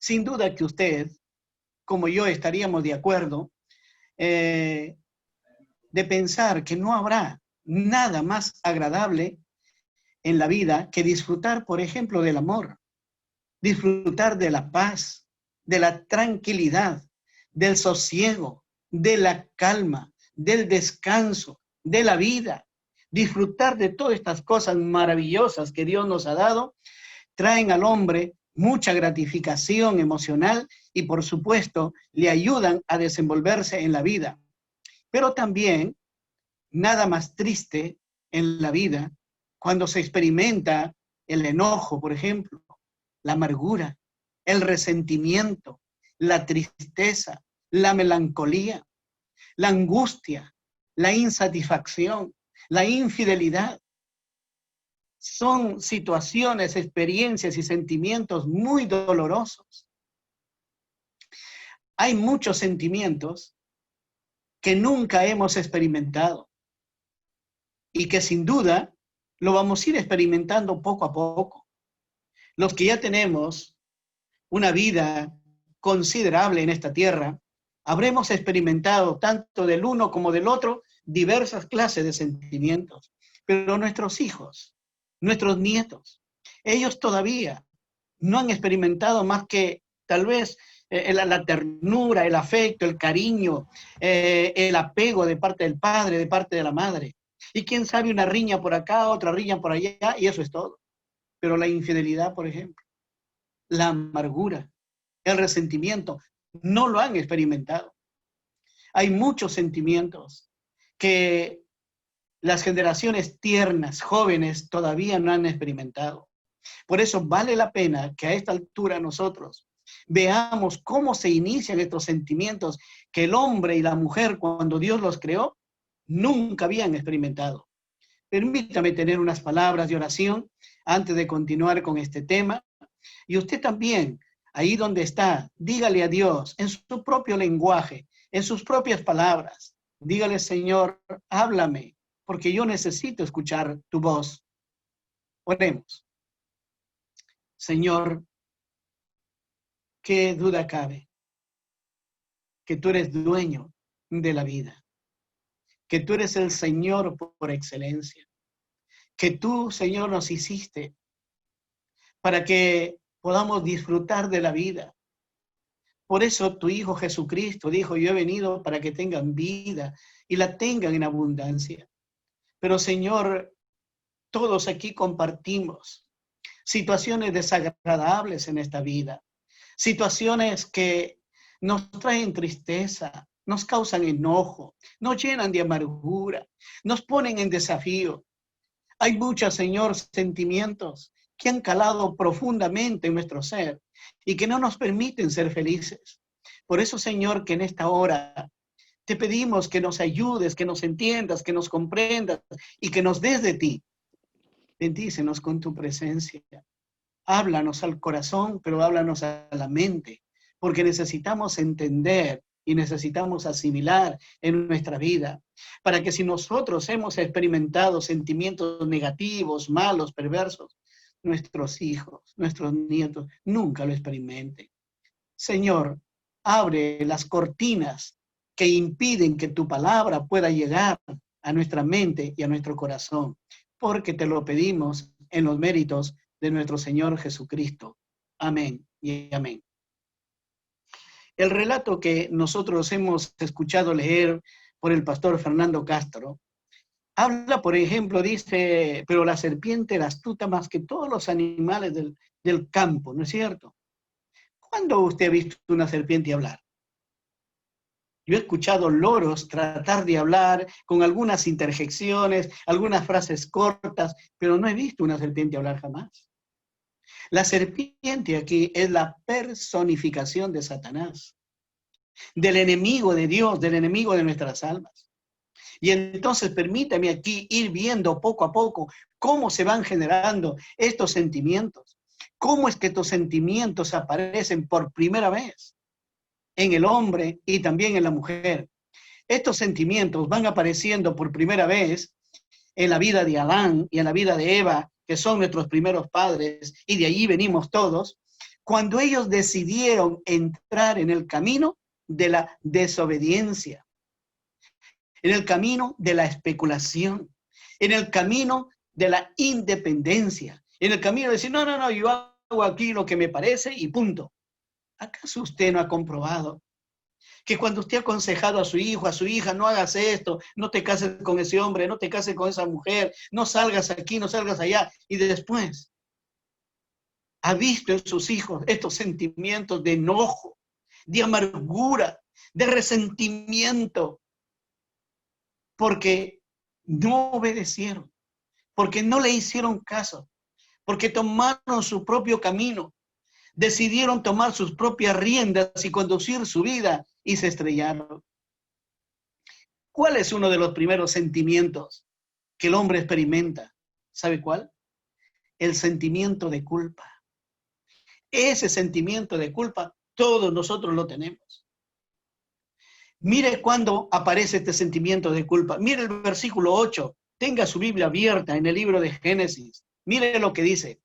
Sin duda que usted, como yo, estaríamos de acuerdo de pensar que no habrá nada más agradable en la vida que disfrutar, por ejemplo, del amor, disfrutar de la paz, de la tranquilidad, del sosiego, de la calma, del descanso, de la vida. Disfrutar de todas estas cosas maravillosas que Dios nos ha dado, traen al hombre mucha gratificación emocional y, por supuesto, le ayudan a desenvolverse en la vida. Pero también, nada más triste en la vida, cuando se experimenta el enojo, por ejemplo, la amargura, el resentimiento, la tristeza, la melancolía, la angustia, la insatisfacción, la infidelidad. Son situaciones, experiencias y sentimientos muy dolorosos. Hay muchos sentimientos que nunca hemos experimentado y que sin duda lo vamos a ir experimentando poco a poco. Los que ya tenemos una vida considerable en esta tierra, habremos experimentado tanto del uno como del otro diversas clases de sentimientos. Pero nuestros hijos, nuestros nietos, ellos todavía no han experimentado más que tal vez la ternura, el afecto, el cariño, el apego de parte del padre, de parte de la madre. Y quién sabe, una riña por acá, otra riña por allá, y eso es todo. Pero la infidelidad, por ejemplo, la amargura, el resentimiento, no lo han experimentado. Hay muchos sentimientos que las generaciones tiernas, jóvenes, todavía no han experimentado. Por eso vale la pena que a esta altura nosotros veamos cómo se inician estos sentimientos que el hombre y la mujer, cuando Dios los creó, nunca habían experimentado. Permítame tener unas palabras de oración antes de continuar con este tema. Y usted también, ahí donde está, dígale a Dios en su propio lenguaje, en sus propias palabras. Dígale, Señor, háblame, porque yo necesito escuchar tu voz. Oremos. Señor, qué duda cabe que tú eres dueño de la vida, que tú eres el Señor por excelencia, que tú, Señor, nos hiciste para que podamos disfrutar de la vida. Por eso tu Hijo Jesucristo dijo, yo he venido para que tengan vida y la tengan en abundancia. Pero, Señor, todos aquí compartimos situaciones desagradables en esta vida, situaciones que nos traen tristeza, nos causan enojo, nos llenan de amargura, nos ponen en desafío. Hay muchos, Señor, sentimientos que han calado profundamente en nuestro ser y que no nos permiten ser felices. Por eso, Señor, que en esta hora te pedimos que nos ayudes, que nos entiendas, que nos comprendas y que nos des de ti. Bendícenos con tu presencia. Háblanos al corazón, pero háblanos a la mente, porque necesitamos entender y necesitamos asimilar en nuestra vida, para que si nosotros hemos experimentado sentimientos negativos, malos, perversos, nuestros hijos, nuestros nietos, nunca lo experimenten. Señor, abre las cortinas que impiden que tu palabra pueda llegar a nuestra mente y a nuestro corazón, porque te lo pedimos en los méritos de nuestro Señor Jesucristo. Amén y amén. El relato que nosotros hemos escuchado leer por el pastor Fernando Castro, habla, por ejemplo, dice, pero la serpiente era astuta más que todos los animales del campo, ¿no es cierto? ¿Cuándo usted ha visto una serpiente hablar? Yo he escuchado loros tratar de hablar con algunas interjecciones, algunas frases cortas, pero no he visto una serpiente hablar jamás. La serpiente aquí es la personificación de Satanás, del enemigo de Dios, del enemigo de nuestras almas. Y entonces permítame aquí ir viendo poco a poco cómo se van generando estos sentimientos, cómo es que estos sentimientos aparecen por primera vez en el hombre y también en la mujer. Estos sentimientos van apareciendo por primera vez en la vida de Adán y en la vida de Eva, que son nuestros primeros padres, y de allí venimos todos, Cuando ellos decidieron entrar en el camino de la desobediencia, en el camino de la especulación, en el camino de la independencia, en el camino de decir, no, no, no, yo hago aquí lo que me parece y punto. ¿Acaso usted no ha comprobado que cuando usted ha aconsejado a su hijo, a su hija, no hagas esto, no te cases con ese hombre, no te cases con esa mujer, no salgas aquí, no salgas allá, y después ha visto en sus hijos estos sentimientos de enojo, de amargura, de resentimiento, porque no obedecieron, porque no le hicieron caso, porque tomaron su propio camino, decidieron tomar sus propias riendas y conducir su vida y se estrellaron? ¿Cuál es uno de los primeros sentimientos que el hombre experimenta? ¿Sabe cuál? El sentimiento de culpa. Ese sentimiento de culpa, todos nosotros lo tenemos. Mire cuándo aparece este sentimiento de culpa. Mire el versículo 8. Tenga su Biblia abierta en el libro de Génesis. Mire lo que dice.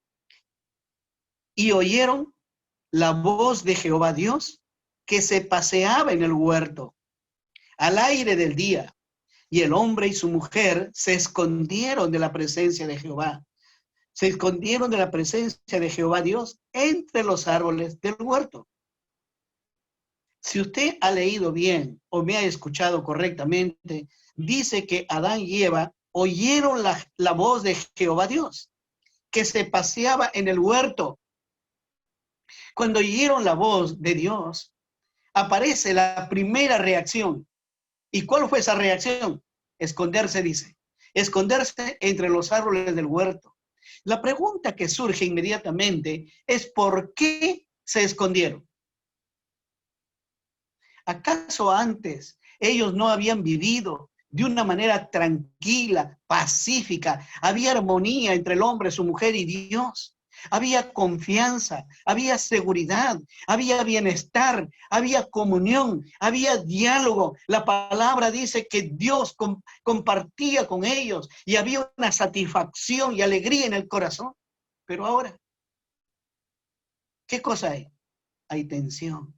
Y oyeron la voz de Jehová Dios que se paseaba en el huerto al aire del día. Y el hombre y su mujer se escondieron de la presencia de Jehová. Se escondieron de la presencia de Jehová Dios entre los árboles del huerto. Si usted ha leído bien o me ha escuchado correctamente, dice que Adán y Eva oyeron la voz de Jehová Dios, que se paseaba en el huerto. Cuando oyeron la voz de Dios, aparece la primera reacción. ¿Y cuál fue esa reacción? Esconderse, dice. Esconderse entre los árboles del huerto. La pregunta que surge inmediatamente es ¿por qué se escondieron? ¿Acaso antes ellos no habían vivido de una manera tranquila, pacífica? Había armonía entre el hombre, su mujer y Dios. Había confianza, había seguridad, había bienestar, había comunión, había diálogo. La palabra dice que Dios compartía con ellos y había una satisfacción y alegría en el corazón. Pero ahora, ¿qué cosa hay? Hay tensión,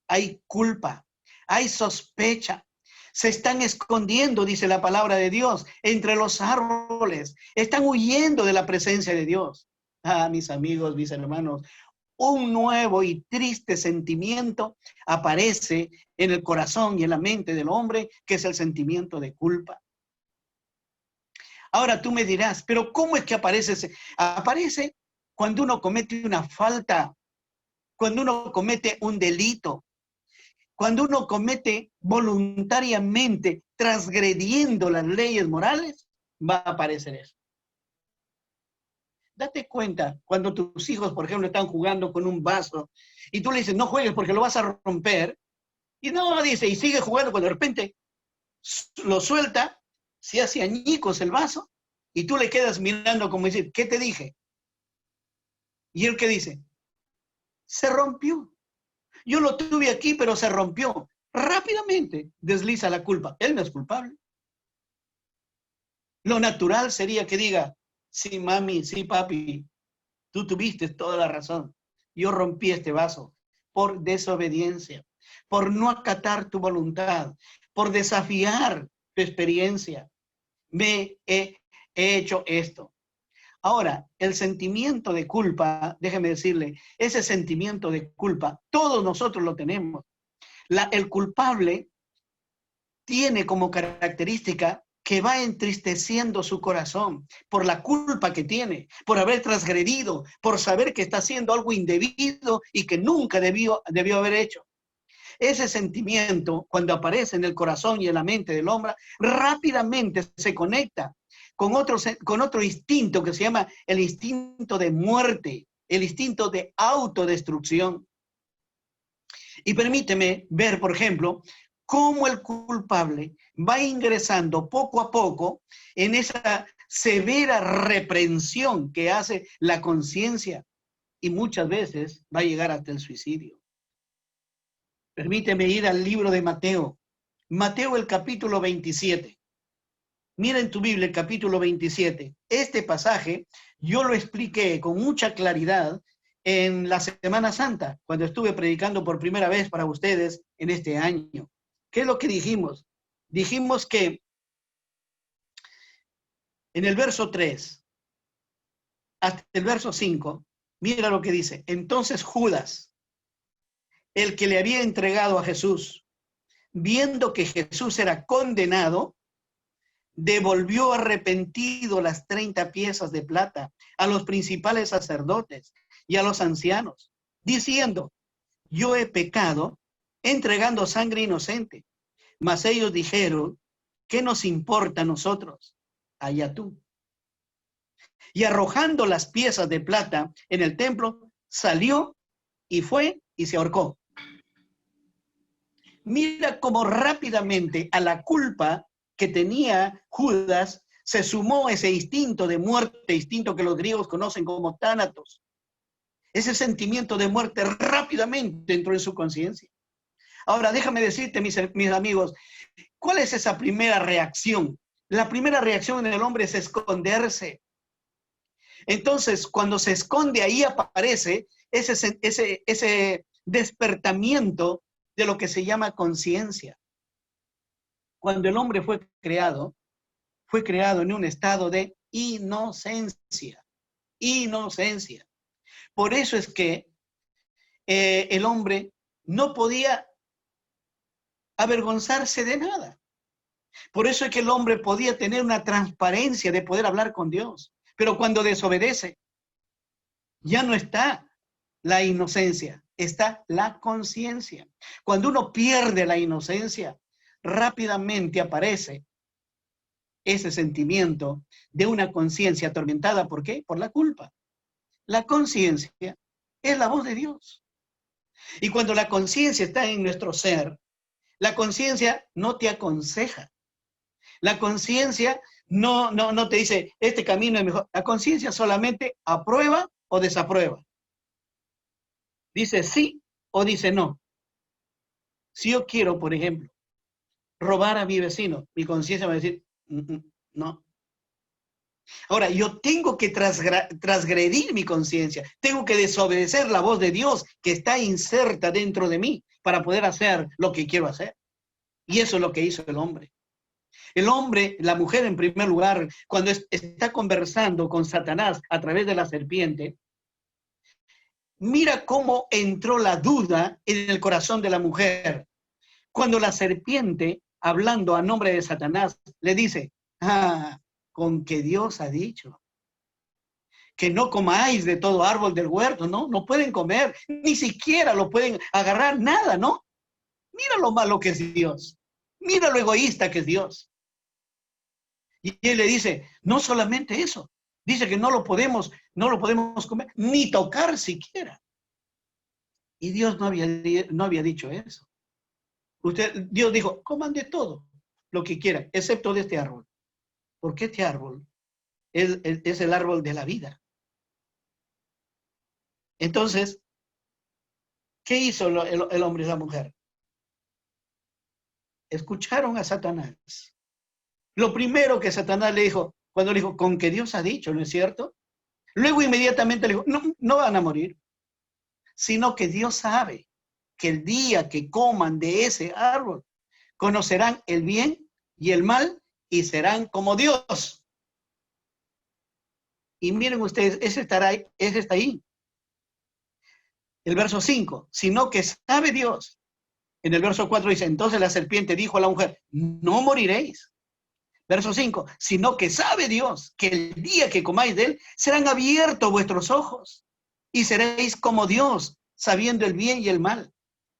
hay culpa, hay sospecha. Se están escondiendo, dice la palabra de Dios, entre los árboles. Están huyendo de la presencia de Dios. Ah, mis amigos, mis hermanos, un nuevo y triste sentimiento aparece en el corazón y en la mente del hombre, que es el sentimiento de culpa. Ahora tú me dirás, pero ¿cómo es que aparece? Aparece cuando uno comete una falta, cuando uno comete un delito, cuando uno comete voluntariamente, transgrediendo las leyes morales, va a aparecer eso. Date cuenta cuando tus hijos, por ejemplo, están jugando con un vaso y tú le dices, no juegues porque lo vas a romper. Y no, dice, y sigue jugando cuando de repente lo suelta, se hace añicos el vaso y tú le quedas mirando como decir, ¿qué te dije? Y él, ¿qué dice? Se rompió. Yo lo tuve aquí, pero se rompió. Rápidamente desliza la culpa. Él no es culpable. Lo natural sería que diga, sí, mami, sí, papi, tú tuviste toda la razón. Yo rompí este vaso por desobediencia, por no acatar tu voluntad, por desafiar tu experiencia. Me he hecho esto. Ahora, el sentimiento de culpa, déjeme decirle, ese sentimiento de culpa, todos nosotros lo tenemos. El culpable tiene como característica que va entristeciendo su corazón por la culpa que tiene, por haber transgredido, por saber que está haciendo algo indebido y que nunca debió haber hecho. Ese sentimiento, cuando aparece en el corazón y en la mente del hombre, rápidamente se conecta con otro instinto que se llama el instinto de muerte, el instinto de autodestrucción. Y permíteme ver, por ejemplo, cómo el culpable va ingresando poco a poco en esa severa reprensión que hace la conciencia y muchas veces va a llegar hasta el suicidio. Permíteme ir al libro de Mateo. Mateo, el capítulo 27. Mira en tu Biblia el capítulo 27. Este pasaje yo lo expliqué con mucha claridad en la Semana Santa, cuando estuve predicando por primera vez para ustedes en este año. ¿Qué es lo que dijimos? Dijimos que en el verso 3 hasta el verso 5, mira lo que dice. Entonces Judas, el que le había entregado a Jesús, viendo que Jesús era condenado, devolvió arrepentido las 30 piezas de plata a los principales sacerdotes y a los ancianos, diciendo, yo he pecado entregando sangre inocente. Mas ellos dijeron, ¿qué nos importa a nosotros? Allá tú. Y arrojando las piezas de plata en el templo, salió y fue y se ahorcó. Mira cómo rápidamente a la culpa que tenía Judas se sumó ese instinto de muerte, instinto que los griegos conocen como tánatos. Ese sentimiento de muerte rápidamente entró en su conciencia. Ahora, déjame decirte, mis amigos, ¿cuál es esa primera reacción? La primera reacción en el hombre es esconderse. Entonces, cuando se esconde, ahí aparece ese despertamiento de lo que se llama conciencia. Cuando el hombre fue creado en un estado de inocencia. Inocencia. Por eso es que el hombre no podía avergonzarse de nada. Por eso es que el hombre podía tener una transparencia de poder hablar con Dios. Pero cuando desobedece, ya no está la inocencia, está la conciencia. Cuando uno pierde la inocencia, rápidamente aparece ese sentimiento de una conciencia atormentada. ¿Por qué? Por la culpa. La conciencia es la voz de Dios. Y cuando la conciencia está en nuestro ser, la conciencia no te aconseja. La conciencia no te dice, este camino es mejor. La conciencia solamente aprueba o desaprueba. Dice sí o dice no. Si yo quiero, por ejemplo, robar a mi vecino, mi conciencia va a decir, no. Ahora, yo tengo que transgredir mi conciencia, tengo que desobedecer la voz de Dios que está inserta dentro de mí para poder hacer lo que quiero hacer. Y eso es lo que hizo el hombre. El hombre, la mujer en primer lugar, cuando está conversando con Satanás a través de la serpiente, mira cómo entró la duda en el corazón de la mujer. Cuando la serpiente, hablando a nombre de Satanás, le dice, con que Dios ha dicho que no comáis de todo árbol del huerto, ¿no? No pueden comer, ni siquiera lo pueden agarrar, nada, ¿no? Mira lo malo que es Dios. Mira lo egoísta que es Dios. Y él le dice, no solamente eso, dice que no lo podemos comer, ni tocar siquiera. Y Dios no había dicho eso. Dios dijo, coman de todo lo que quieran, excepto de este árbol. Porque este árbol es el árbol de la vida. Entonces, ¿qué hizo el hombre y la mujer? Escucharon a Satanás. Lo primero que Satanás le dijo, cuando le dijo, con que Dios ha dicho, ¿no es cierto? Luego inmediatamente le dijo, no van a morir, sino que Dios sabe que el día que coman de ese árbol, conocerán el bien y el mal y serán como Dios. Y miren ustedes, ese está ahí. El verso 5, sino que sabe Dios. En el verso 4 dice, entonces la serpiente dijo a la mujer, no moriréis. Verso 5, sino que sabe Dios que el día que comáis de él, serán abiertos vuestros ojos y seréis como Dios, sabiendo el bien y el mal.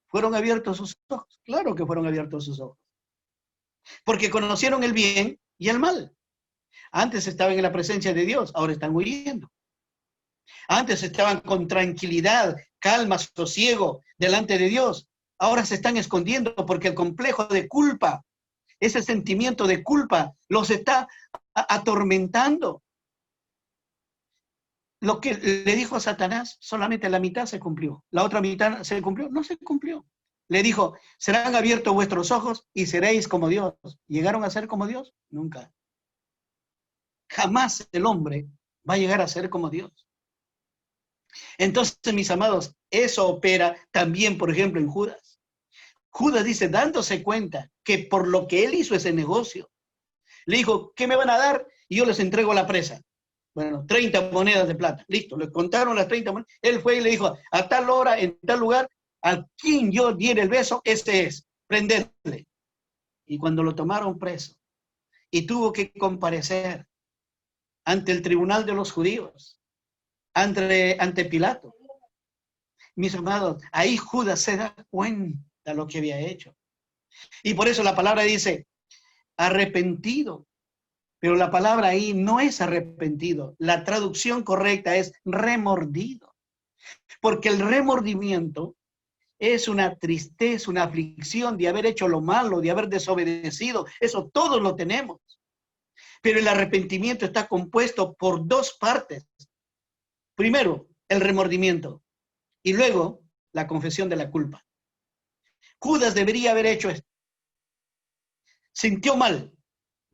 ¿Fueron abiertos sus ojos? Claro que fueron abiertos sus ojos. Porque conocieron el bien y el mal. Antes estaban en la presencia de Dios, ahora están huyendo. Antes estaban con tranquilidad, calma, sosiego delante de Dios. Ahora se están escondiendo porque el complejo de culpa, ese sentimiento de culpa, los está atormentando. Lo que le dijo a Satanás, solamente la mitad se cumplió. La otra mitad se cumplió, no se cumplió. Le dijo, serán abiertos vuestros ojos y seréis como Dios. ¿Llegaron a ser como Dios? Nunca. Jamás el hombre va a llegar a ser como Dios. Entonces, mis amados, eso opera también, por ejemplo, en Judas. Judas dice, dándose cuenta que por lo que él hizo ese negocio, le dijo, ¿qué me van a dar? Y yo les entrego la presa. Bueno, 30 monedas de plata. Listo, le contaron las 30 monedas. Él fue y le dijo, a tal hora, en tal lugar, a quien yo diera el beso, ese es, prenderle. Y cuando lo tomaron preso y tuvo que comparecer ante el tribunal de los judíos, ante Pilato, mis amados, ahí Judas se da cuenta de lo que había hecho. Y por eso la palabra dice, arrepentido. Pero la palabra ahí no es arrepentido. La traducción correcta es remordido. Porque el remordimiento es una tristeza, una aflicción de haber hecho lo malo, de haber desobedecido. Eso todos lo tenemos. Pero el arrepentimiento está compuesto por dos partes. Primero, el remordimiento. Y luego, la confesión de la culpa. Judas debería haber hecho esto. Sintió mal.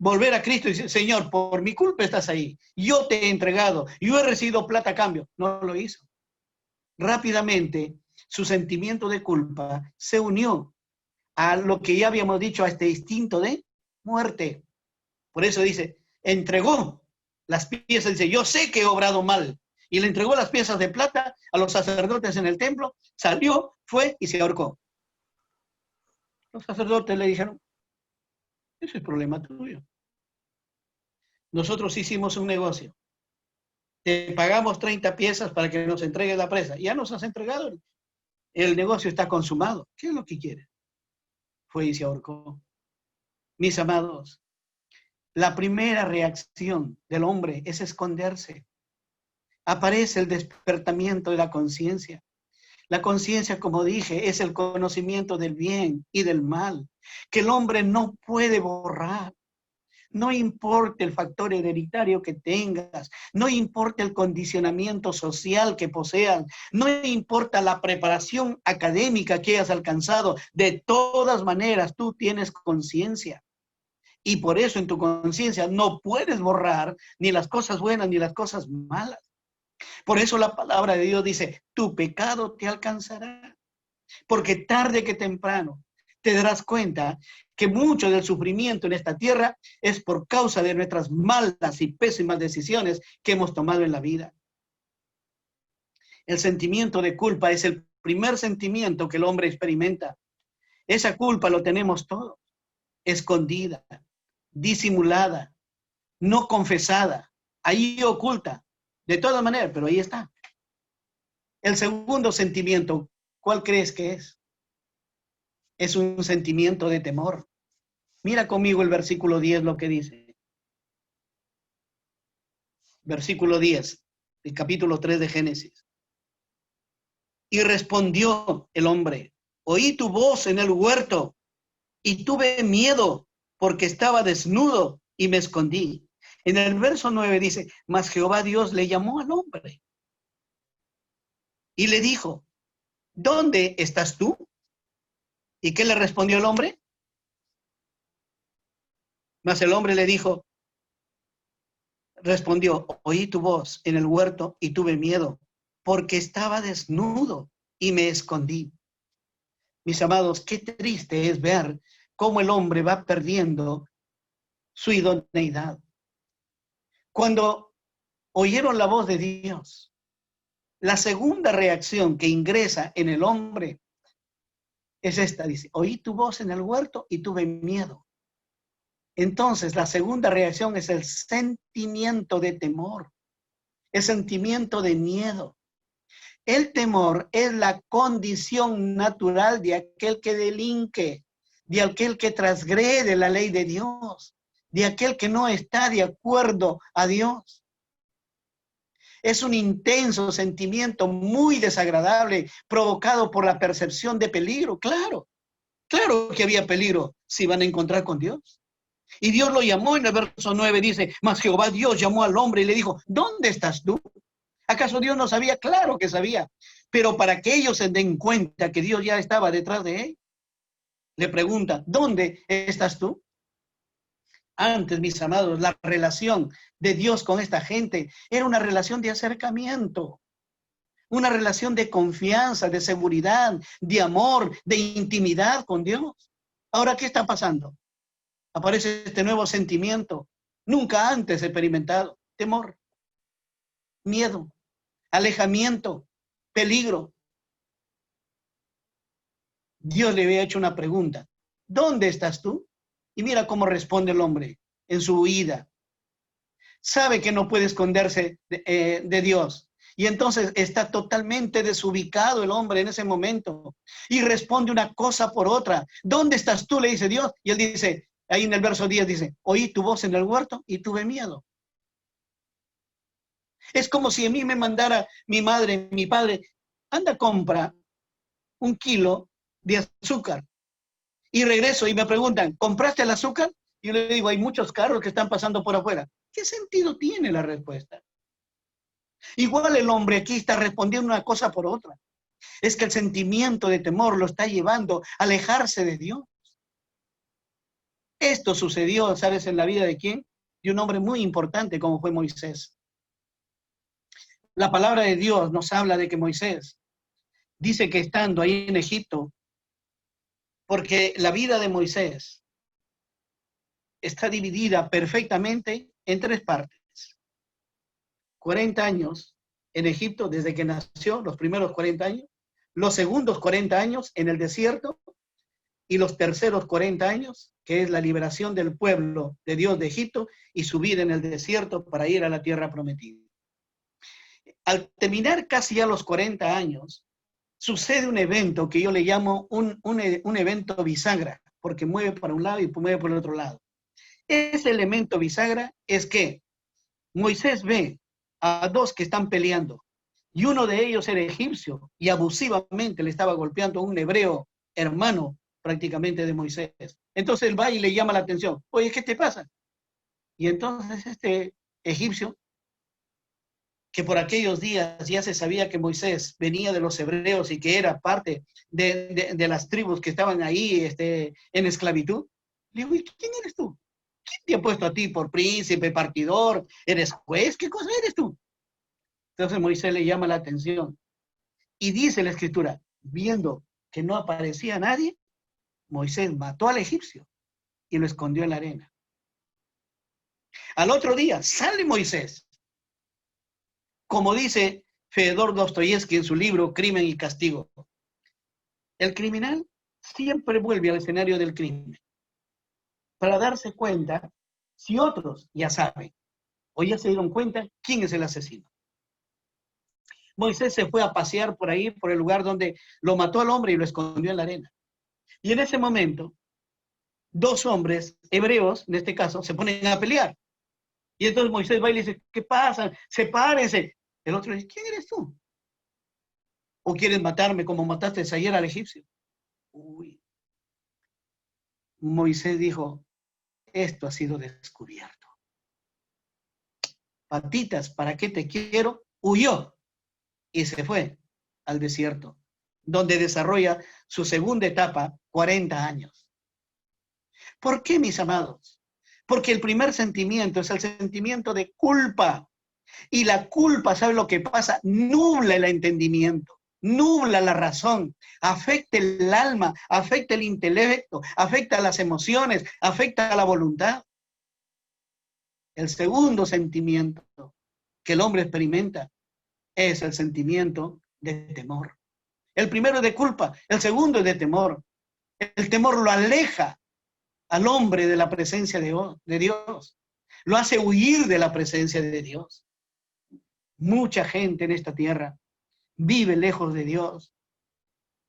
Volver a Cristo y decir, Señor, por mi culpa estás ahí. Yo te he entregado. Yo he recibido plata a cambio. No lo hizo. Rápidamente, su sentimiento de culpa se unió a lo que ya habíamos dicho, a este instinto de muerte. Por eso dice, entregó las piezas. Dice, yo sé que he obrado mal. Y le entregó las piezas de plata a los sacerdotes en el templo. Salió, fue y se ahorcó. Los sacerdotes le dijeron, ese es problema tuyo. Nosotros hicimos un negocio. Te pagamos 30 piezas para que nos entregues la presa. Ya nos has entregado. El negocio está consumado. ¿Qué es lo que quiere? Fue y se ahorcó. Mis amados, la primera reacción del hombre es esconderse. Aparece el despertamiento de la conciencia. La conciencia, como dije, es el conocimiento del bien y del mal, que el hombre no puede borrar. No importa el factor hereditario que tengas, no importa el condicionamiento social que poseas, no importa la preparación académica que hayas alcanzado, de todas maneras tú tienes conciencia. Y por eso en tu conciencia no puedes borrar ni las cosas buenas ni las cosas malas. Por eso la palabra de Dios dice, tu pecado te alcanzará, porque tarde que temprano te darás cuenta que mucho del sufrimiento en esta tierra es por causa de nuestras malas y pésimas decisiones que hemos tomado en la vida. El sentimiento de culpa es el primer sentimiento que el hombre experimenta. Esa culpa lo tenemos todos, escondida, disimulada, no confesada, ahí oculta, de todas maneras, pero ahí está. El segundo sentimiento, ¿cuál crees que es? Es un sentimiento de temor. Mira conmigo el versículo 10 lo que dice. Versículo 10, el capítulo 3 de Génesis. Y respondió el hombre, oí tu voz en el huerto y tuve miedo porque estaba desnudo y me escondí. En el verso 9 dice, mas Jehová Dios le llamó al hombre y le dijo, ¿dónde estás tú? ¿Y qué le respondió el hombre? Mas el hombre le dijo, respondió, oí tu voz en el huerto y tuve miedo, porque estaba desnudo y me escondí. Mis amados, qué triste es ver cómo el hombre va perdiendo su idoneidad. Cuando oyeron la voz de Dios, la segunda reacción que ingresa en el hombre es esta, dice, oí tu voz en el huerto y tuve miedo. Entonces, la segunda reacción es el sentimiento de temor, el sentimiento de miedo. El temor es la condición natural de aquel que delinque, de aquel que transgrede la ley de Dios, de aquel que no está de acuerdo a Dios. Es un intenso sentimiento muy desagradable provocado por la percepción de peligro. Claro, claro que había peligro si van a encontrar con Dios. Y Dios lo llamó en el verso 9, dice, mas Jehová Dios llamó al hombre y le dijo, ¿dónde estás tú? ¿Acaso Dios no sabía? Claro que sabía. Pero para que ellos se den cuenta que Dios ya estaba detrás de él, le pregunta, ¿dónde estás tú? Antes, mis amados, la relación de Dios con esta gente era una relación de acercamiento. una relación de confianza, de seguridad, de amor, de intimidad con Dios. Ahora, ¿qué está pasando? Aparece este nuevo sentimiento, nunca antes experimentado: temor, miedo, alejamiento, peligro. Dios le había hecho una pregunta: ¿dónde estás tú? Y mira cómo responde el hombre en su huida. Sabe que no puede esconderse de Dios. Y entonces está totalmente desubicado el hombre en ese momento. Y responde una cosa por otra. ¿Dónde estás tú?, le dice Dios. Y él dice, ahí en el verso 10 dice, oí tu voz en el huerto y tuve miedo. Es como si a mí me mandara mi madre, mi padre: anda, compra 1 kilo de azúcar. Y regreso y me preguntan, ¿compraste el azúcar? Y yo le digo, hay muchos carros que están pasando por afuera. ¿Qué sentido tiene la respuesta? Igual el hombre aquí está respondiendo una cosa por otra. Es que el sentimiento de temor lo está llevando a alejarse de Dios. Esto sucedió, ¿sabes?, en la vida de quién? De un hombre muy importante como fue Moisés. La palabra de Dios nos habla de que Moisés dice que estando ahí en Egipto, porque la vida de Moisés está dividida perfectamente en 3 partes. 40 años en Egipto desde que nació, los primeros 40 años, los segundos 40 años en el desierto y los terceros 40 años, que es la liberación del pueblo de Dios de Egipto y su vida en el desierto para ir a la tierra prometida. Al terminar casi ya los 40 años, sucede un evento que yo le llamo un evento bisagra, porque mueve para un lado y mueve por el otro lado. Ese elemento bisagra es que Moisés ve a 2 que están peleando, y uno de ellos era egipcio, y abusivamente le estaba golpeando a un hebreo hermano prácticamente de Moisés. Entonces él va y le llama la atención: oye, ¿qué te pasa? Y entonces este egipcio, que por aquellos días ya se sabía que Moisés venía de los hebreos y que era parte de las tribus que estaban ahí en esclavitud, le digo, ¿y quién eres tú? ¿Quién te ha puesto a ti por príncipe, partidor? ¿Eres juez? ¿Qué cosa eres tú? Entonces Moisés le llama la atención. Y dice la escritura, viendo que no aparecía nadie, Moisés mató al egipcio y lo escondió en la arena. Al otro día sale Moisés. Como dice Fedor Dostoyevsky en su libro Crimen y Castigo, el criminal siempre vuelve al escenario del crimen para darse cuenta si otros ya saben o ya se dieron cuenta quién es el asesino. Moisés se fue a pasear por ahí, por el lugar donde lo mató al hombre y lo escondió en la arena. Y en ese momento, 2 hombres hebreos, en este caso, se ponen a pelear. Y entonces Moisés va y le dice, ¿qué pasa? Sepárense. El otro dice, ¿quién eres tú? ¿O quieres matarme como mataste ayer al egipcio? Uy. Moisés dijo, esto ha sido descubierto. Patitas, ¿para qué te quiero? Huyó y se fue al desierto, donde desarrolla su segunda etapa, 40 años. ¿Por qué, mis amados? Porque el primer sentimiento es el sentimiento de culpa. Y la culpa, ¿sabe lo que pasa? Nubla el entendimiento, nubla la razón, afecta el alma, afecta el intelecto, afecta las emociones, afecta la voluntad. El segundo sentimiento que el hombre experimenta es el sentimiento de temor. El primero es de culpa, el segundo es de temor. El temor lo aleja al hombre de la presencia de Dios. Lo hace huir de la presencia de Dios. Mucha gente en esta tierra vive lejos de Dios,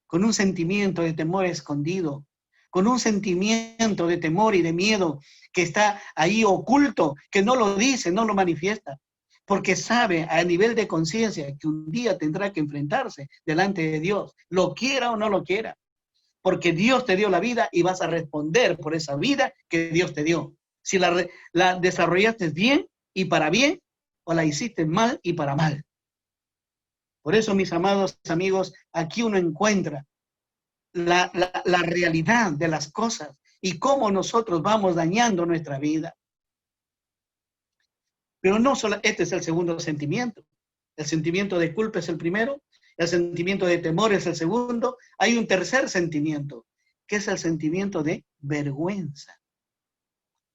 con un sentimiento de temor escondido, con un sentimiento de temor y de miedo que está ahí oculto, que no lo dice, no lo manifiesta, porque sabe a nivel de conciencia que un día tendrá que enfrentarse delante de Dios, lo quiera o no lo quiera, porque Dios te dio la vida y vas a responder por esa vida que Dios te dio. Si la desarrollaste bien y para bien, o la hiciste mal y para mal. Por eso, mis amados amigos, aquí uno encuentra la realidad de las cosas y cómo nosotros vamos dañando nuestra vida. Pero no solo, este es el segundo sentimiento. El sentimiento de culpa es el primero El sentimiento de temor es el segundo. Hay un tercer sentimiento, que es el sentimiento de vergüenza.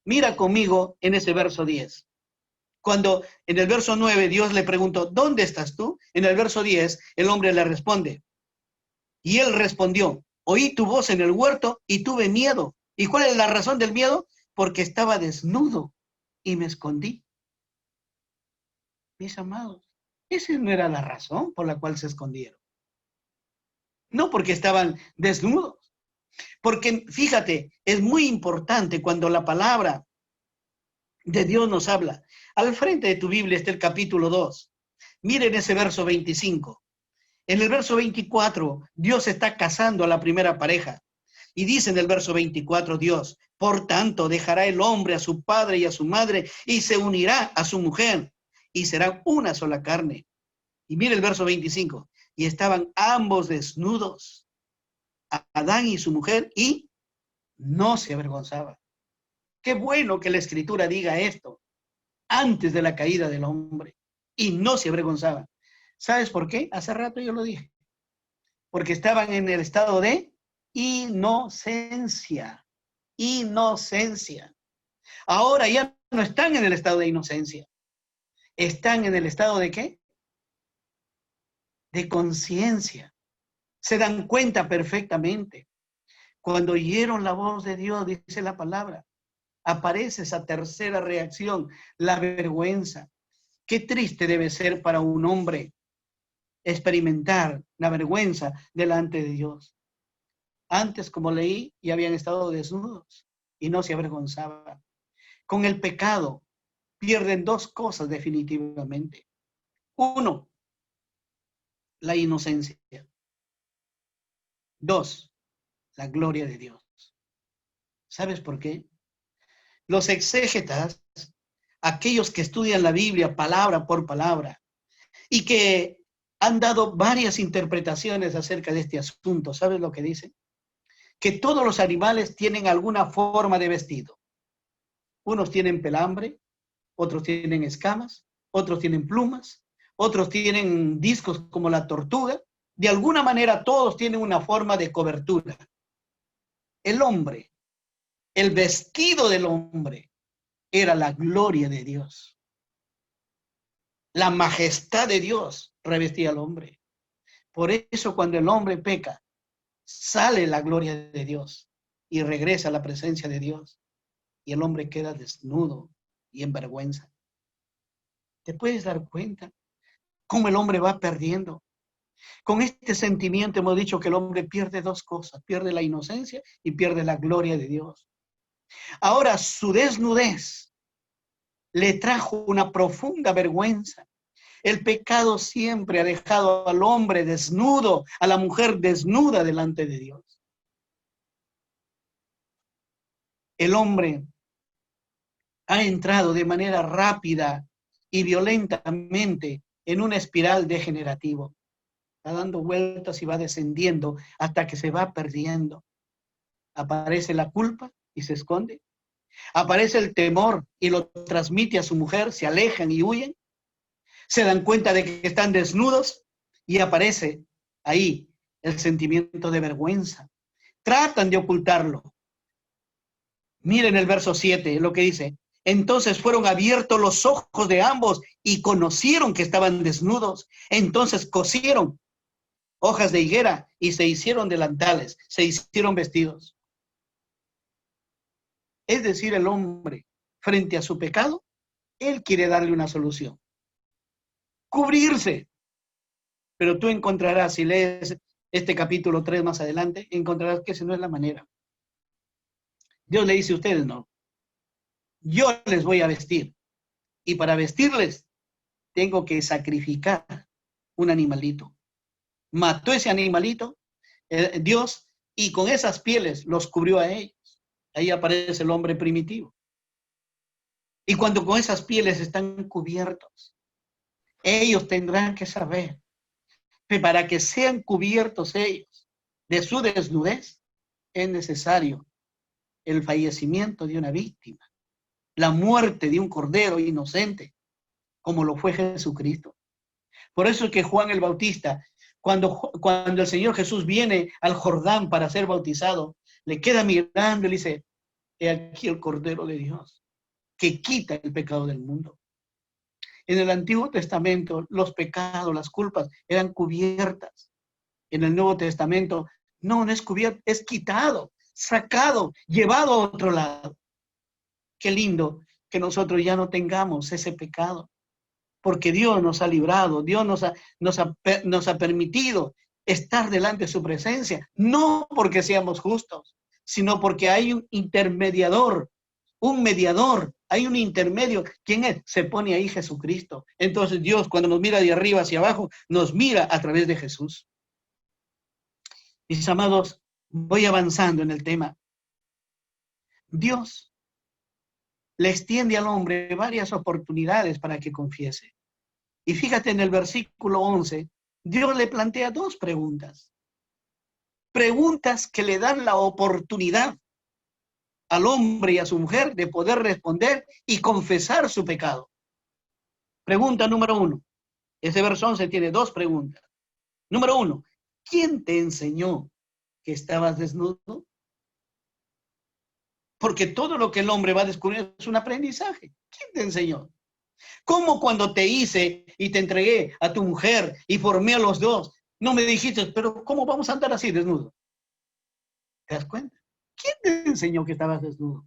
Mira conmigo en ese verso 10. Cuando en el verso 9 Dios le preguntó, ¿dónde estás tú? En el verso 10 el hombre le responde. Y él respondió, oí tu voz en el huerto y tuve miedo. ¿Y cuál es la razón del miedo? Porque estaba desnudo y me escondí. Mis amados, esa no era la razón por la cual se escondieron. No porque estaban desnudos. Porque fíjate, es muy importante cuando la palabra de Dios nos habla. Al frente de tu Biblia está el capítulo 2. Miren ese verso 25. En el verso 24, Dios está casando a la primera pareja. Y dice en el verso 24, Dios, por tanto, dejará el hombre a su padre y a su madre y se unirá a su mujer y serán una sola carne. Y mire el verso 25. Y estaban ambos desnudos, Adán y su mujer, y no se avergonzaban. Qué bueno que la Escritura diga esto antes de la caída del hombre. Y no se avergonzaban. ¿Sabes por qué? Hace rato yo lo dije. Porque estaban en el estado de inocencia. Inocencia. Ahora ya no están en el estado de inocencia. Están en el estado de ¿qué? De conciencia. Se dan cuenta perfectamente. Cuando oyeron la voz de Dios, dice la palabra, aparece esa tercera reacción, la vergüenza. Qué triste debe ser para un hombre experimentar la vergüenza delante de Dios. Antes, como leí, ya habían estado desnudos y no se avergonzaban. Con el pecado pierden dos cosas definitivamente. Uno, la inocencia. Dos, la gloria de Dios. ¿Sabes por qué? Los exégetas, aquellos que estudian la Biblia palabra por palabra y que han dado varias interpretaciones acerca de este asunto, ¿sabes lo que dicen? Que todos los animales tienen alguna forma de vestido. Unos tienen pelambre, otros tienen escamas, otros tienen plumas, otros tienen discos como la tortuga. De alguna manera todos tienen una forma de cobertura. El hombre, el vestido del hombre era la gloria de Dios. La majestad de Dios revestía al hombre. Por eso cuando el hombre peca, sale la gloria de Dios y regresa a la presencia de Dios. Y el hombre queda desnudo y en vergüenza. ¿Te puedes dar cuenta cómo el hombre va perdiendo? Con este sentimiento hemos dicho que el hombre pierde dos cosas, pierde la inocencia y pierde la gloria de Dios. Ahora su desnudez le trajo una profunda vergüenza. El pecado siempre ha dejado al hombre desnudo, a la mujer desnuda delante de Dios. El hombre ha entrado de manera rápida y violentamente en una espiral degenerativa. Va dando vueltas y va descendiendo hasta que se va perdiendo. Aparece la culpa y se esconde. Aparece el temor y lo transmite a su mujer, se alejan y huyen. Se dan cuenta de que están desnudos y aparece ahí el sentimiento de vergüenza. Tratan de ocultarlo. Miren el verso 7, lo que dice. Entonces fueron abiertos los ojos de ambos y conocieron que estaban desnudos. Entonces cosieron hojas de higuera y se hicieron delantales, se hicieron vestidos. Es decir, el hombre, frente a su pecado, él quiere darle una solución. Cubrirse. Pero tú encontrarás, si lees este capítulo 3 más adelante, encontrarás que esa no es la manera. Dios le dice a ustedes, no. Yo les voy a vestir. Y para vestirles, tengo que sacrificar un animalito. Mató ese animalito, Dios, y con esas pieles los cubrió a ellos. Ahí aparece el hombre primitivo. Y cuando con esas pieles están cubiertos, ellos tendrán que saber que para que sean cubiertos ellos de su desnudez, es necesario el fallecimiento de una víctima, la muerte de un cordero inocente, como lo fue Jesucristo. Por eso es que Juan el Bautista, Cuando el Señor Jesús viene al Jordán para ser bautizado, le queda mirando y le dice, he aquí el Cordero de Dios, que quita el pecado del mundo. En el Antiguo Testamento, los pecados, las culpas eran cubiertas. En el Nuevo Testamento, no es cubierto, es quitado, sacado, llevado a otro lado. Qué lindo que nosotros ya no tengamos ese pecado, porque Dios nos ha librado, Dios nos ha permitido estar delante de su presencia, no porque seamos justos, sino porque hay un intermediador, un mediador, hay un intermedio. ¿Quién es? Se pone ahí Jesucristo. Entonces Dios, cuando nos mira de arriba hacia abajo, nos mira a través de Jesús. Mis amados, voy avanzando en el tema. Dios le extiende al hombre varias oportunidades para que confiese. Y fíjate en el versículo 11, Dios le plantea dos preguntas. Preguntas que le dan la oportunidad al hombre y a su mujer de poder responder y confesar su pecado. Pregunta número 1. Ese verso 11 tiene dos preguntas. Número 1, ¿quién te enseñó que estabas desnudo? Porque todo lo que el hombre va a descubrir es un aprendizaje. ¿Quién te enseñó? ¿Cómo cuando te hice y te entregué a tu mujer y formé a los dos, no me dijiste, pero ¿cómo vamos a andar así desnudo? ¿Te das cuenta? ¿Quién te enseñó que estabas desnudo?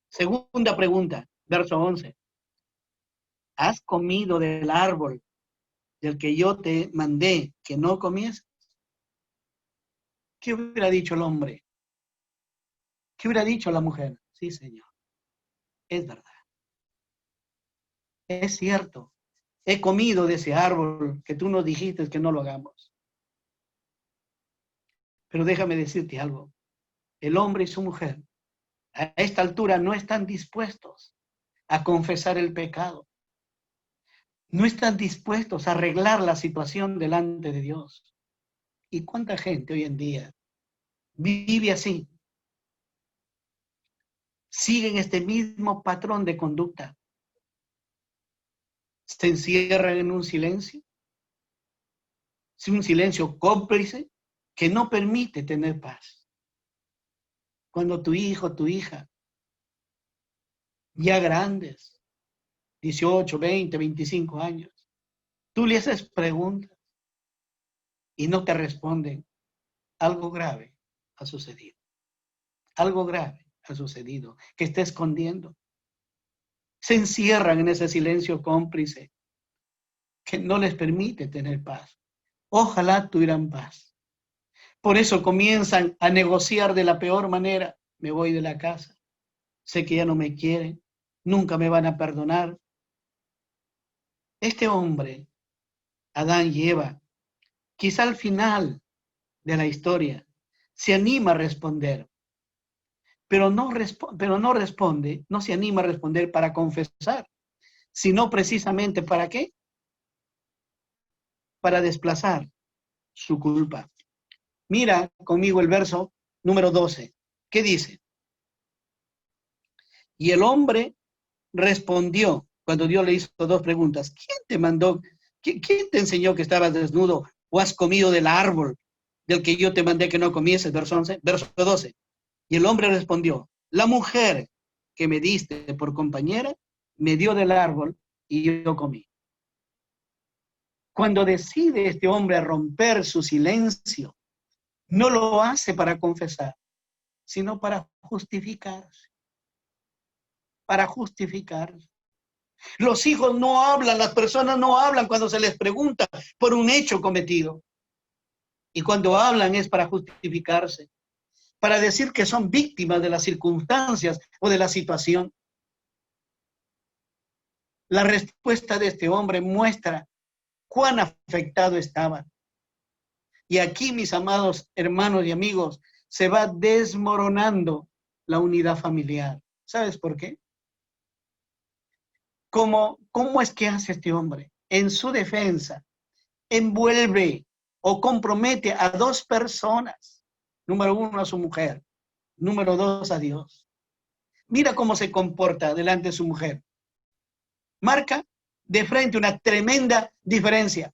Segunda pregunta, verso 11. ¿Has comido del árbol del que yo te mandé que no comieses? ¿Qué hubiera dicho el hombre? ¿Qué hubiera dicho la mujer? Sí, Señor, es verdad. Es cierto. He comido de ese árbol que tú nos dijiste que no lo hagamos. Pero déjame decirte algo. El hombre y su mujer a esta altura no están dispuestos a confesar el pecado. No están dispuestos a arreglar la situación delante de Dios. ¿Y cuánta gente hoy en día vive así? Siguen este mismo patrón de conducta. Se encierran en un silencio cómplice que no permite tener paz. Cuando tu hijo, tu hija, ya grandes, 18, 20, 25 años, tú le haces preguntas y no te responden, algo grave ha sucedido. Algo grave ha sucedido que está escondiendo. Se encierran en ese silencio cómplice que no les permite tener paz. Ojalá tuvieran paz. Por eso comienzan a negociar de la peor manera. Me voy de la casa. Sé que ya no me quieren. Nunca me van a perdonar. Este hombre, Adán y Eva, quizá al final de la historia, se anima a responder. Pero no responde, no se anima a responder para confesar, sino precisamente ¿para qué? Para desplazar su culpa. Mira conmigo el verso número 12. ¿Qué dice? Y el hombre respondió, cuando Dios le hizo dos preguntas, ¿quién te mandó? ¿Quién te enseñó que estabas desnudo o has comido del árbol del que yo te mandé que no comieses? Verso 11, verso 12. Y el hombre respondió, la mujer que me diste por compañera me dio del árbol y yo comí. Cuando decide este hombre romper su silencio, no lo hace para confesar, sino para justificarse. Para justificarse. Los hijos no hablan, las personas no hablan cuando se les pregunta por un hecho cometido. Y cuando hablan es para justificarse, para decir que son víctimas de las circunstancias o de la situación. La respuesta de este hombre muestra cuán afectado estaba. Y aquí, mis amados hermanos y amigos, se va desmoronando la unidad familiar. ¿Sabes por qué? ¿Cómo es que hace este hombre? En su defensa, envuelve o compromete a dos personas. Número uno, a su mujer. Número dos, a Dios. Mira cómo se comporta delante de su mujer. Marca de frente una tremenda diferencia.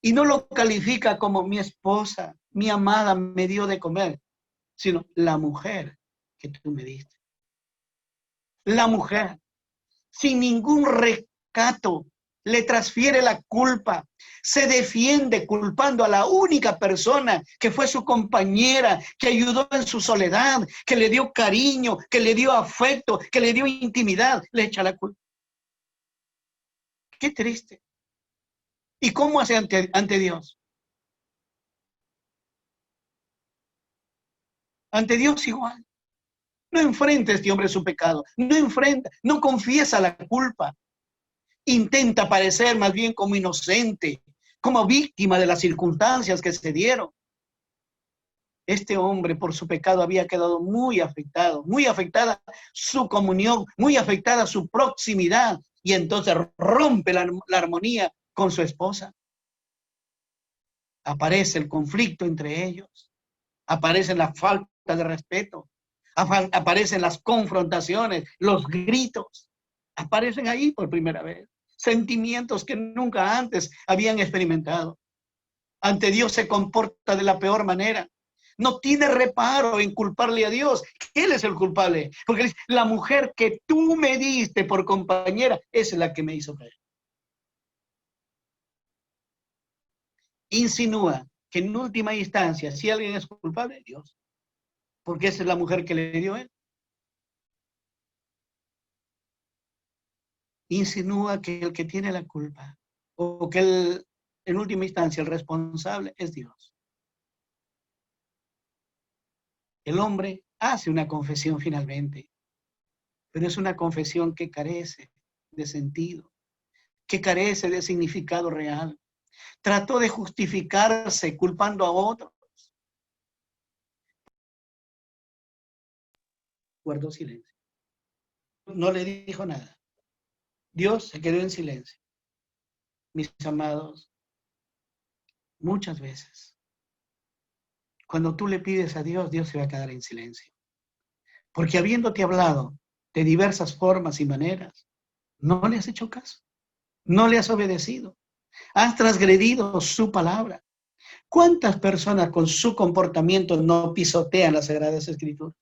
Y no lo califica como mi esposa, mi amada me dio de comer, sino la mujer que tú me diste. La mujer, sin ningún recato, le transfiere la culpa, se defiende culpando a la única persona que fue su compañera, que ayudó en su soledad, que le dio cariño, que le dio afecto, que le dio intimidad, le echa la culpa. Qué triste. ¿Y cómo hace ante Dios? Ante Dios igual. No enfrenta a este hombre su pecado, no enfrenta, no confiesa la culpa. Intenta parecer más bien como inocente, como víctima de las circunstancias que se dieron. Este hombre por su pecado había quedado muy afectado, muy afectada su comunión, muy afectada su proximidad, y entonces rompe la armonía con su esposa. Aparece el conflicto entre ellos, aparece la falta de respeto, aparecen las confrontaciones, los gritos, aparecen ahí por primera vez. Sentimientos que nunca antes habían experimentado. Ante Dios se comporta de la peor manera. No tiene reparo en culparle a Dios. Él es el culpable. Porque dice, la mujer que tú me diste por compañera, esa es la que me hizo caer. Insinúa que en última instancia, si alguien es culpable, Dios. Porque esa es la mujer que le dio él. Insinúa que el que tiene la culpa, o que en última instancia el responsable es Dios. El hombre hace una confesión finalmente, pero es una confesión que carece de sentido, que carece de significado real. Trató de justificarse culpando a otros. Guardó silencio. No le dijo nada. Dios se quedó en silencio. Mis amados, muchas veces, cuando tú le pides a Dios, Dios se va a quedar en silencio. Porque habiéndote hablado de diversas formas y maneras, no le has hecho caso, no le has obedecido, has transgredido su palabra. ¿Cuántas personas con su comportamiento no pisotean las Sagradas Escrituras?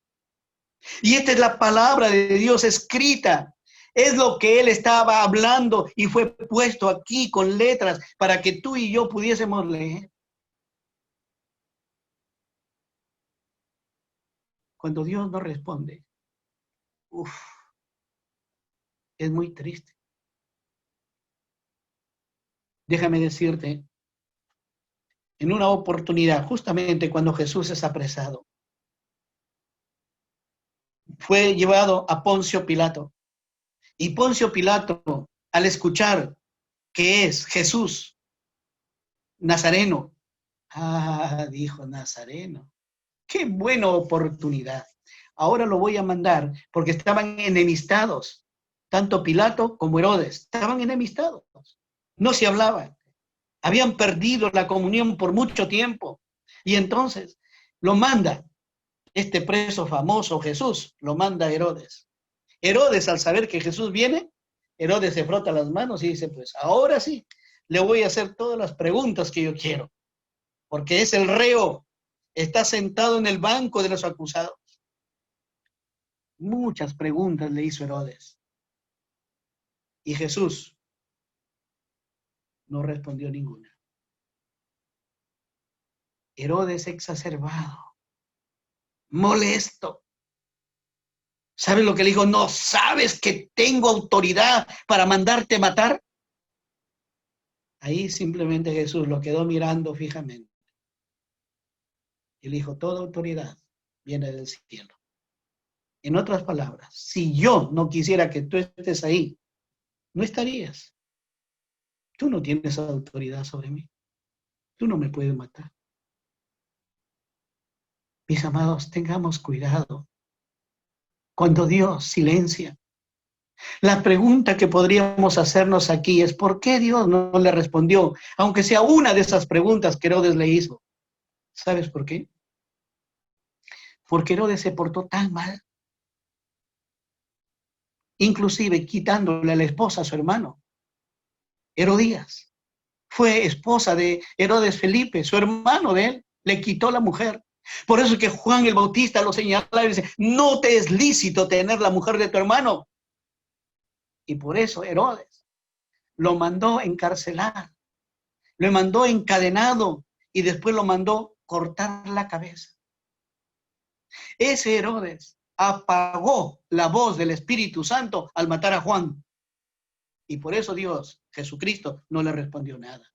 Y esta es la palabra de Dios escrita. Es lo que él estaba hablando y fue puesto aquí con letras para que tú y yo pudiésemos leer. Cuando Dios no responde, es muy triste. Déjame decirte, en una oportunidad, justamente cuando Jesús es apresado, fue llevado a Poncio Pilato. Y Poncio Pilato, al escuchar que es Jesús Nazareno, dijo Nazareno, qué buena oportunidad. Ahora lo voy a mandar porque estaban enemistados, tanto Pilato como Herodes, estaban enemistados, no se hablaban, habían perdido la comunión por mucho tiempo. Y entonces lo manda este preso famoso Jesús, lo manda Herodes. Herodes, al saber que Jesús viene, Herodes se frota las manos y dice, pues ahora sí, le voy a hacer todas las preguntas que yo quiero, porque es el reo, está sentado en el banco de los acusados. Muchas preguntas le hizo Herodes. Y Jesús no respondió ninguna. Herodes exacerbado, molesto. ¿Sabes lo que le dijo? ¿No sabes que tengo autoridad para mandarte matar? Ahí simplemente Jesús lo quedó mirando fijamente. Y le dijo, toda autoridad viene del cielo. En otras palabras, si yo no quisiera que tú estés ahí, no estarías. Tú no tienes autoridad sobre mí. Tú no me puedes matar. Mis amados, tengamos cuidado. Cuando Dios silencia, la pregunta que podríamos hacernos aquí es, ¿por qué Dios no le respondió? Aunque sea una de esas preguntas que Herodes le hizo. ¿Sabes por qué? Porque Herodes se portó tan mal, inclusive quitándole a la esposa a su hermano, Herodías. fue esposa de Herodes Felipe, su hermano de él, le quitó la mujer. Por eso es que Juan el Bautista lo señala y dice, no te es lícito tener la mujer de tu hermano. Y por eso Herodes lo mandó encarcelar, lo mandó encadenado y después lo mandó cortar la cabeza. Ese Herodes apagó la voz del Espíritu Santo al matar a Juan. Y por eso Dios, Jesucristo, no le respondió nada.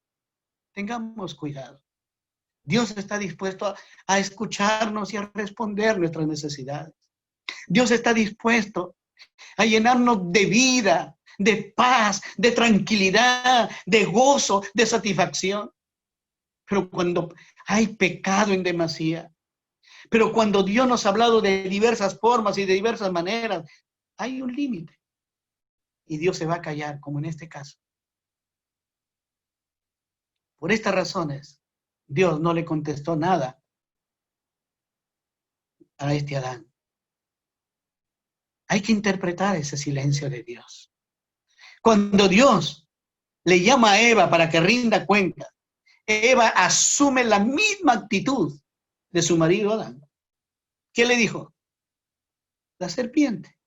Tengamos cuidado. Dios está dispuesto a escucharnos y a responder nuestras necesidades. Dios está dispuesto a llenarnos de vida, de paz, de tranquilidad, de gozo, de satisfacción. Pero cuando hay pecado en demasía, pero cuando Dios nos ha hablado de diversas formas y de diversas maneras, hay un límite. Y Dios se va a callar, como en este caso. Por estas razones, Dios no le contestó nada a este Adán. Hay que interpretar ese silencio de Dios. Cuando Dios le llama a Eva para que rinda cuenta, Eva asume la misma actitud de su marido Adán. ¿Qué le dijo? La serpiente.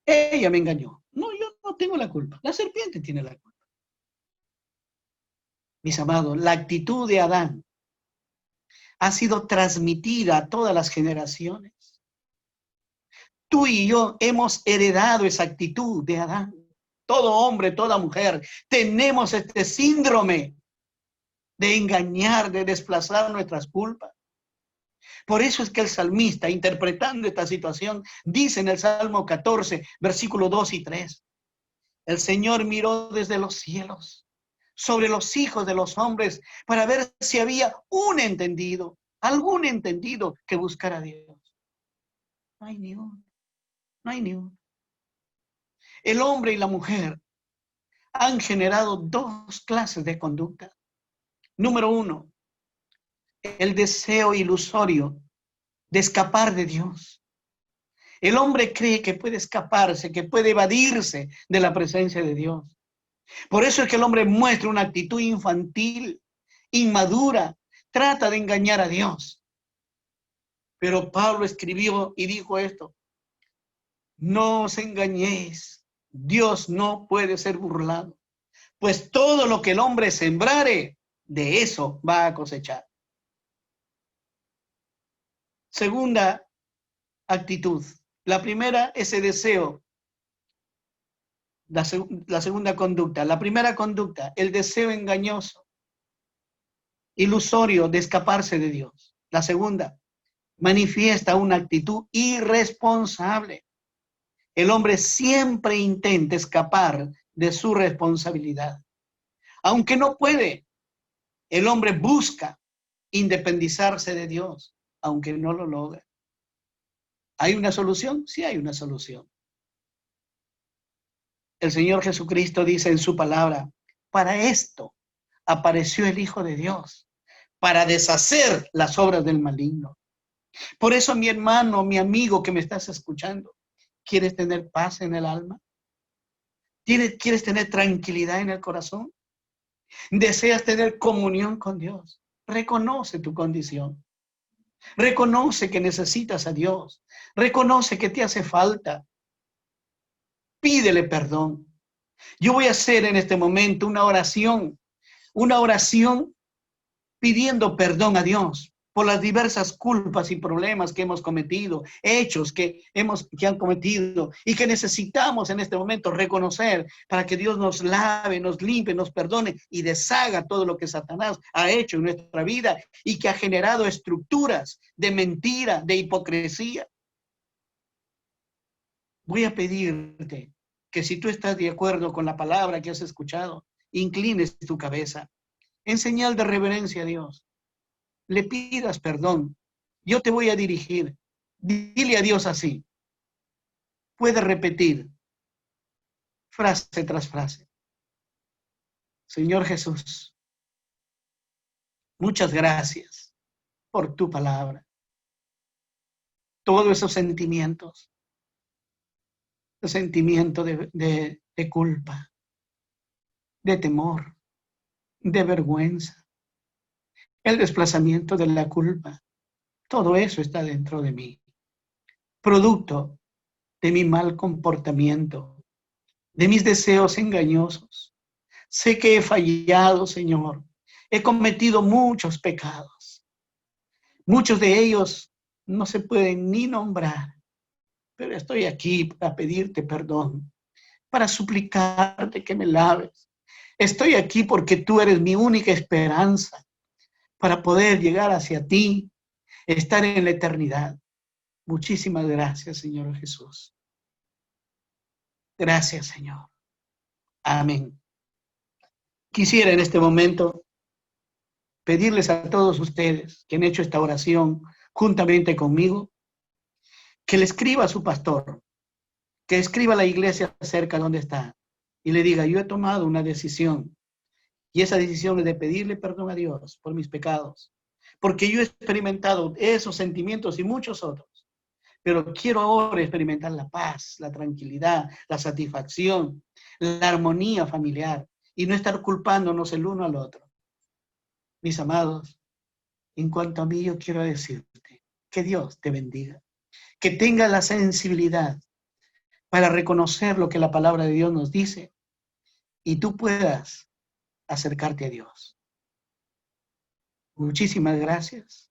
Ella me engañó. No, yo no tengo la culpa. La serpiente tiene la culpa. Mis amados, la actitud de Adán ha sido transmitida a todas las generaciones. Tú y yo hemos heredado esa actitud de Adán. Todo hombre, toda mujer, tenemos este síndrome de engañar, de desplazar nuestras culpas. Por eso es que el salmista, interpretando esta situación, dice en el Salmo 14, versículos 2 y 3, el Señor miró desde los cielos sobre los hijos de los hombres para ver si había un entendido, algún entendido que buscara a Dios. No hay ni uno, no hay ni uno. El hombre y la mujer han generado dos clases de conducta. Número uno, el deseo ilusorio de escapar de Dios. El hombre cree que puede escaparse, que puede evadirse de la presencia de Dios. Por eso es que el hombre muestra una actitud infantil, inmadura, trata de engañar a Dios. Pero Pablo escribió y dijo esto: no os engañéis, Dios no puede ser burlado, pues todo lo que el hombre sembrare, de eso va a cosechar. Segunda actitud. La primera, ese deseo. La segunda conducta. La primera conducta, el deseo engañoso, ilusorio de escaparse de Dios. La segunda, manifiesta una actitud irresponsable. El hombre siempre intenta escapar de su responsabilidad. Aunque no puede, el hombre busca independizarse de Dios, aunque no lo logra. ¿Hay una solución? Sí hay una solución. El Señor Jesucristo dice en su palabra, para esto apareció el Hijo de Dios, para deshacer las obras del maligno. Por eso, mi hermano, mi amigo que me estás escuchando, ¿quieres tener paz en el alma? ¿Quieres tener tranquilidad en el corazón? ¿Deseas tener comunión con Dios? Reconoce tu condición. Reconoce que necesitas a Dios. Reconoce que te hace falta. Pídele perdón. Yo voy a hacer en este momento una oración pidiendo perdón a Dios por las diversas culpas y problemas que hemos cometido, hechos que han cometido y que necesitamos en este momento reconocer para que Dios nos lave, nos limpie, nos perdone y deshaga todo lo que Satanás ha hecho en nuestra vida y que ha generado estructuras de mentira, de hipocresía. Voy a pedirte que si tú estás de acuerdo con la palabra que has escuchado, inclines tu cabeza en señal de reverencia a Dios. Le pidas perdón. Yo te voy a dirigir. Dile a Dios así. Puedes repetir frase tras frase. Señor Jesús, muchas gracias por tu palabra. Todos esos sentimientos, el sentimiento de culpa, de temor, de vergüenza, el desplazamiento de la culpa. Todo eso está dentro de mí, producto de mi mal comportamiento, de mis deseos engañosos. Sé que he fallado, Señor. He cometido muchos pecados. Muchos de ellos no se pueden ni nombrar, pero estoy aquí para pedirte perdón, para suplicarte que me laves. Estoy aquí porque tú eres mi única esperanza para poder llegar hacia ti, estar en la eternidad. Muchísimas gracias, Señor Jesús. Gracias, Señor. Amén. Quisiera en este momento pedirles a todos ustedes que han hecho esta oración juntamente conmigo, que le escriba a su pastor, que escriba a la iglesia cerca donde está y le diga, yo he tomado una decisión y esa decisión es de pedirle perdón a Dios por mis pecados, porque yo he experimentado esos sentimientos y muchos otros, pero quiero ahora experimentar la paz, la tranquilidad, la satisfacción, la armonía familiar y no estar culpándonos el uno al otro. Mis amados, en cuanto a mí, yo quiero decirte que Dios te bendiga, que tenga la sensibilidad para reconocer lo que la palabra de Dios nos dice y tú puedas acercarte a Dios. Muchísimas gracias.